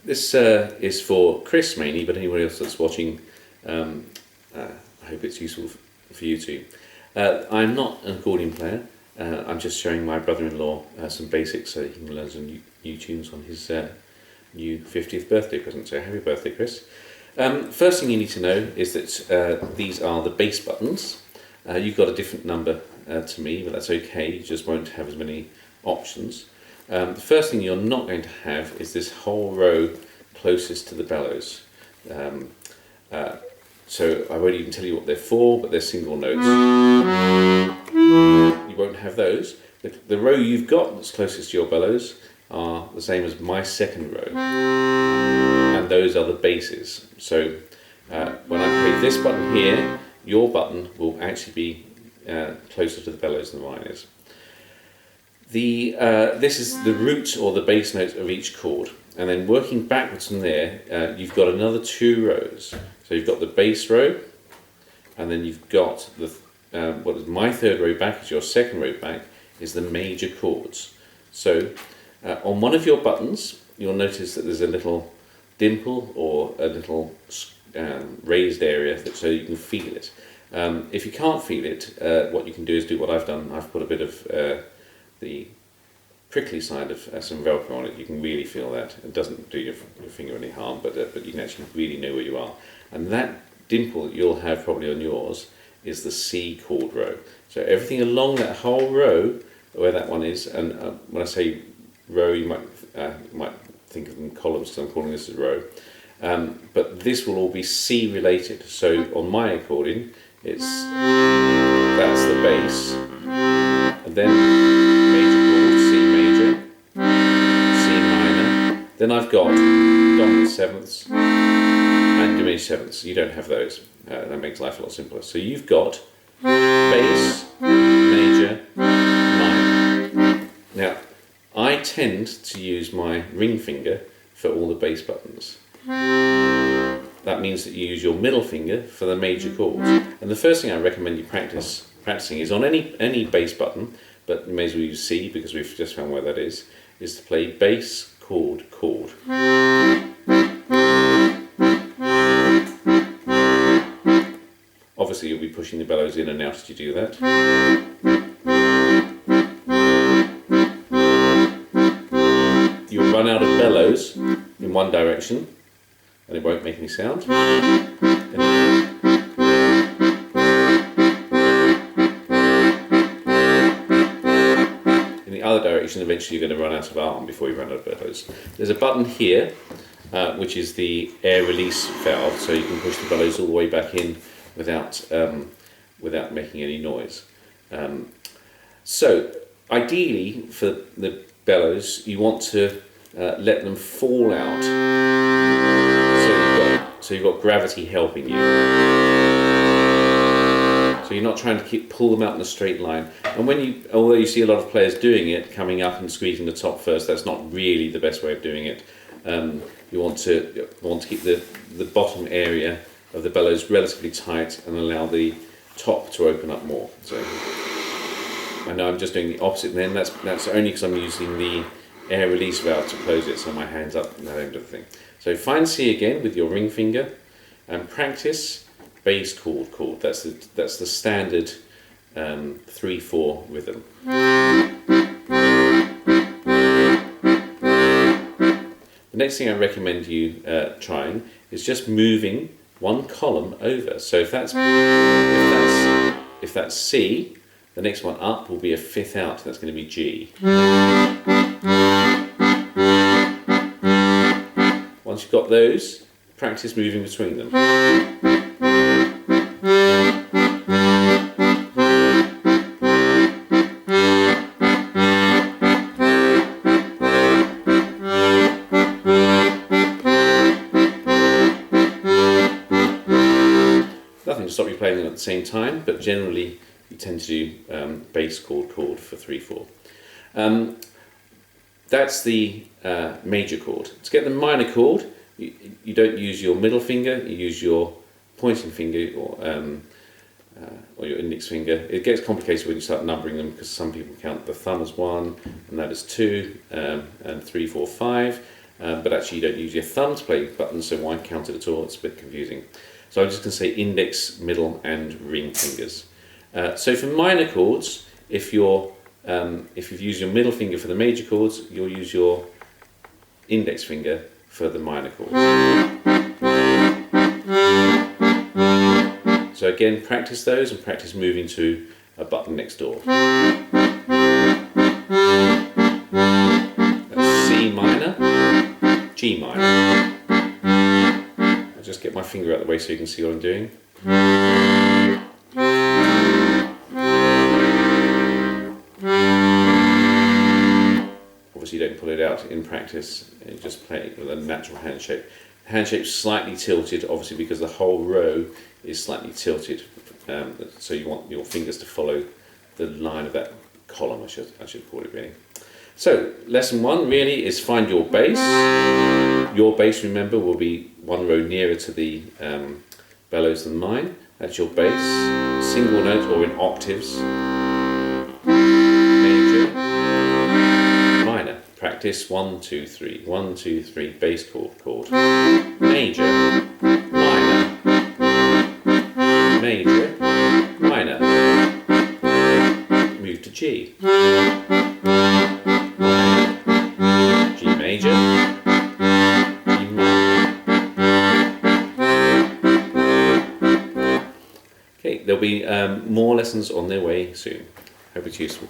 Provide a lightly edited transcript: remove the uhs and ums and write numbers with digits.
This is for Chris mainly, but anyone else that's watching, I hope it's useful for you too. I'm not an accordion player. I'm just showing my brother-in-law some basics so he can learn some new tunes on his new 50th birthday present. So happy birthday, Chris. First thing you need to know is that these are the bass buttons. You've got a different number to me, but that's okay. You just won't have as many options. The first thing you're not going to have is this whole row closest to the bellows. So I won't even tell you what they're for, but they're single notes. You won't have those. The row you've got that's closest to your bellows are the same as my second row, and those are the basses. So when I play this button here, your button will actually be closer to the bellows than mine is. This is the root or the bass note of each chord, and then working backwards from there, you've got another two rows. So you've got the bass row, and then you've got the what is my third row back is your second row back is the major chords. So on one of your buttons, you'll notice that there's a little dimple or a little raised area so you can feel it. If you can't feel it, what you can do is do what I've done. I've put a bit of the prickly side of some Velcro on it. You can really feel that. It doesn't do your finger any harm, but you can actually really know where you are. And that dimple that you'll have probably on yours is the C chord row. So everything along that whole row, where that one is, and when I say row, you might think of them columns, so I'm calling this a row. But this will all be C related. So on my accordion, that's the bass, and then major chord, C major, C minor. Then I've got dominant sevenths and diminished sevenths. You don't have those. That makes life a lot simpler. So you've got bass, major, minor. Now, I tend to use my ring finger for all the bass buttons. That means that you use your middle finger for the major chords. And the first thing I recommend you practicing is on any bass button, but you may as well use C because we've just found where that is to play bass, chord, chord. Obviously you'll be pushing the bellows in and out as you do that. You'll run out of bellows in one direction and it won't make any sound. In the other direction, eventually you're going to run out of arm before you run out of bellows. There's a button here which is the air release valve, so you can push the bellows all the way back in without making any noise. So ideally for the bellows you want to let them fall out so you've got gravity helping you. So you're not trying to pull them out in a straight line. And although you see a lot of players doing it, coming up and squeezing the top first, that's not really the best way of doing it. You want to keep the bottom area of the bellows relatively tight and allow the top to open up more. So I know I'm just doing the opposite then. That's only because I'm using the air release valve to close it, so my hand's up and that end of the thing. So find C again with your ring finger and practice bass, chord, chord. That's the standard 3/4 rhythm. The next thing I recommend you trying is just moving one column over. So if that's C, the next one up will be a fifth out. That's going to be G. Once you've got those, practice moving between them. Nothing to stop you playing them at the same time, but generally you tend to do bass, chord, chord for 3/4. That's the major chord. To get the minor chord, you don't use your middle finger, you use your pointing finger or your index finger. It gets complicated when you start numbering them because some people count the thumb as 1 and that is 2 and 3, 4, 5. but actually you don't use your thumb to play buttons, so why count it at all? It's a bit confusing. So I'm just going to say index, middle, and ring fingers. So for minor chords, if you've used your middle finger for the major chords, you'll use your index finger for the minor chords. So again, practice those and practice moving to a button next door. That's C minor, G minor. I'll just get my finger out of the way so you can see what I'm doing. Obviously you don't pull it out in practice, you just play it with a natural hand shape. Hand shape's slightly tilted, obviously because the whole row is slightly tilted, so you want your fingers to follow the line of that column, I should call it really. So lesson 1 really is find your bass. Your bass, remember, will be one row nearer to the bellows than mine. That's your bass, single note or in octaves. Major, minor. Practice 1, 2, 3, 1, 2, 3, bass chord. Major, minor, major, minor. Move to G. G major, G minor. Okay, there'll be more lessons on their way soon. Hope it's useful.